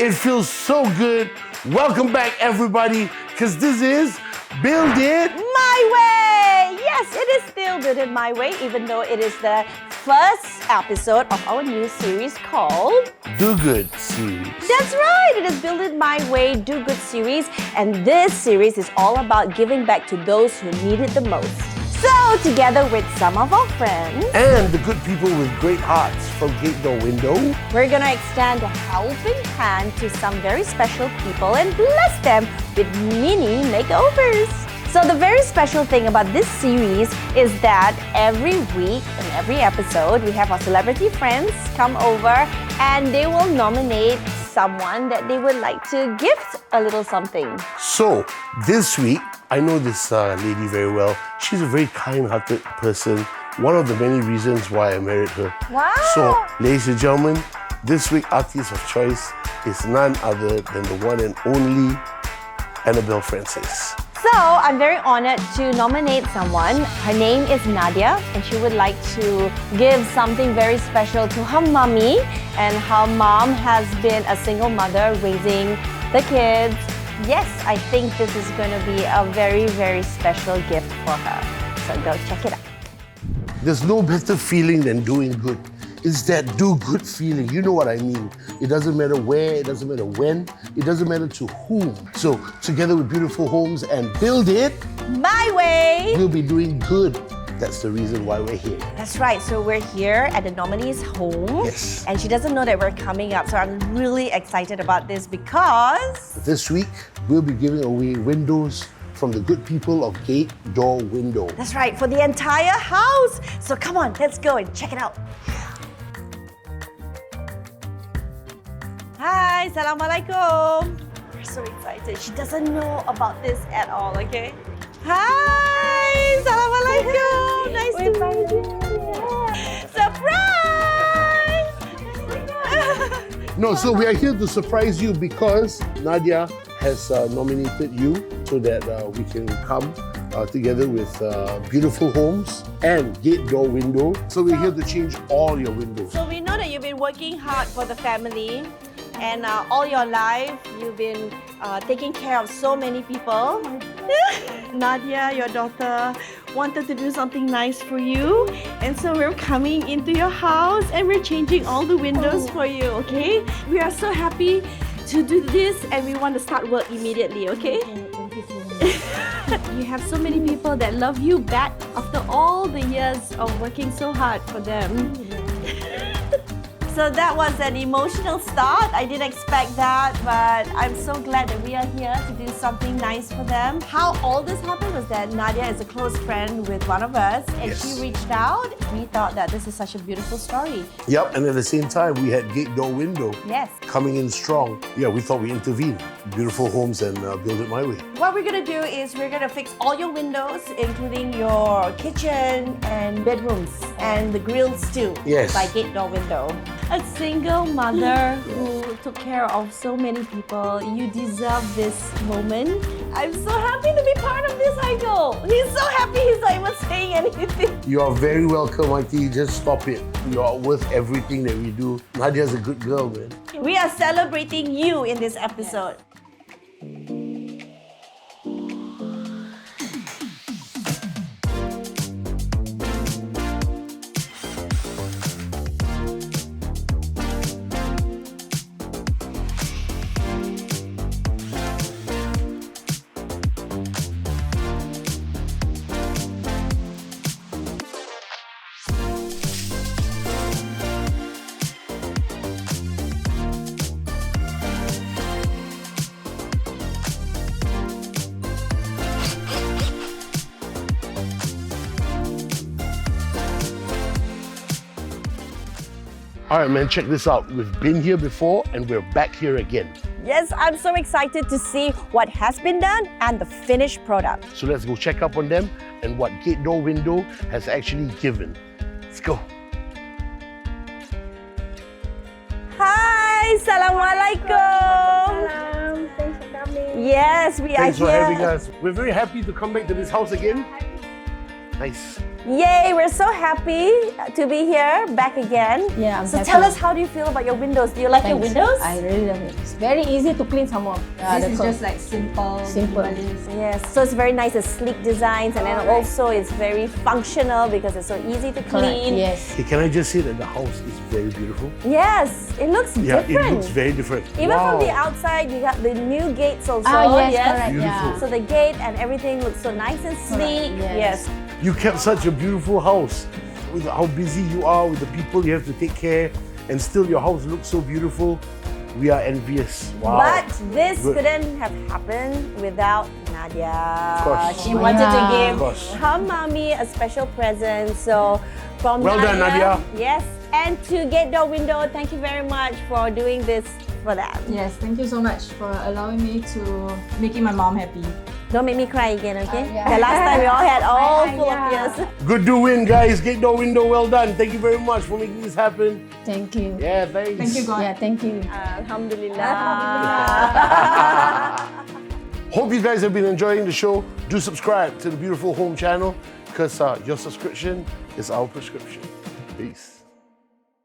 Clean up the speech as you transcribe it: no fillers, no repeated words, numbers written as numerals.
It feels so good. Welcome back, everybody, because this is Build It My Way! Yes, it is still Build It My Way, even though it is the first episode of our new series called Do Good series. That's right! It is Build It My Way, Do Good series, and this series is all about giving back to those who need it the most. So, together with some of our friends And the good people with great hearts from Gate Door Window, we're gonna extend a helping hand to some very special people and bless them with mini makeovers. So the very special thing about this series is that every week and every episode, we have our celebrity friends come over and they will nominate someone that they would like to gift a little something. So, this week, I know this lady very well. She's a very kind-hearted person. One of the many reasons why I married her. Wow! So, ladies and gentlemen, this week artist of choice is none other than the one and only Annabelle Francis. So, I'm very honored to nominate someone. Her name is Nadia, and she would like to give something very special to her mommy. And her mom has been a single mother raising the kids. Yes, I think this is going to be a very, very special gift for her. So go check it out. There's no better feeling than doing good. It's that do good feeling. You know what I mean. It doesn't matter where, it doesn't matter when, it doesn't matter to whom. So together with Beautiful Homes and Build It My Way! we'll be doing good. That's the reason why we're here. That's right. So we're here at the nominee's home. Yes. And she doesn't know that we're coming up. So I'm really excited about this because This week, we'll be giving away windows from the good people of Gate Door Window. that's right, for the entire house. So come on, let's go and check it out. Hi, Assalamualaikum. We're so excited. She doesn't know about this at all, okay? Hi, Assalamualaikum. Nice to meet you. Surprise! No, so we are here to surprise you because Nadia has nominated you so that we can come together with Beautiful Homes and Gate Door Window. So we're here to change all your windows. So we know that you've been working hard for the family and all your life you've been taking care of so many people. Nadia, your daughter, wanted to do something nice for you, and so we're coming into your house and we're changing all the windows for you, okay? We are so happy to do this and we want to start work immediately, okay? You have so many people that love you back after all the years of working so hard for them. So that was an emotional start. I didn't expect that, but I'm so glad that we are here to do something nice for them. How all this happened was that Nadia is a close friend with one of us, and Yes. she reached out. We thought that this is such a beautiful story. Yep, and at the same time, we had Gate Door Window Yes. coming in strong. Yeah, we thought we intervened. Beautiful Homes and Build It My Way. What we're gonna do is we're gonna fix all your windows, including your kitchen and bedrooms, and the grills too. Yes. By Gate Door Window. A single mother who took care of so many people. You deserve this moment. I'm so happy to be part of this, Heiko. He's so happy he's not even saying anything. You are very welcome, Auntie. Just stop it. You are worth everything that we do. Nadia's a good girl, man. We are celebrating you in this episode. All right, man, check this out. We've been here before and we're back here again. Yes, I'm so excited to see what has been done and the finished product. So let's go check up on them and what Gate Door Window has actually given. Let's go. Hi, Assalamualaikum. Salam. Thanks for coming. Yes, we Thanks are for here. having us. We're very happy to come back to this house again. Nice. Yay, we're so happy to be here, back again. Yeah, I'm So happy. tell us, how do you feel about your windows? Do you like your Thanks. windows? I really love it. It's very easy to clean some more. This is just like simple. minimalist. Yes, so it's very nice, it's sleek designs, and then Correct. also it's very functional because it's so easy to clean. Yes. Hey, can I just say that the house is very beautiful? Yes, it looks Yeah, different. it looks very different. Even from Wow. the outside, you got the new gates also. Yes, correct. Beautiful. Yeah. So the gate and everything looks so nice and sleek. yes. You kept such a beautiful house with how busy you are with the people you have to take care, and still your house looks so beautiful. We are envious. Wow. But this Good. couldn't have happened without Nadia. Of course. She wanted to Yeah. give Of course. her mommy a special present. So from Well done, Nadia. Yes. And to Gate Door Window, thank you very much for doing this for them. Yes, thank you so much for allowing me to making my mom happy. Don't make me cry again, okay? Yeah. The last time we all had all full of Yeah. tears. Good doing, guys. Gate Door Window, well done. Thank you very much for making this happen. Thank you. Yeah, thanks. Thank you, God. Yeah, thank you. Alhamdulillah. Hope you guys have been enjoying the show. Do subscribe to the Beautiful Home channel because your subscription is our prescription. Peace.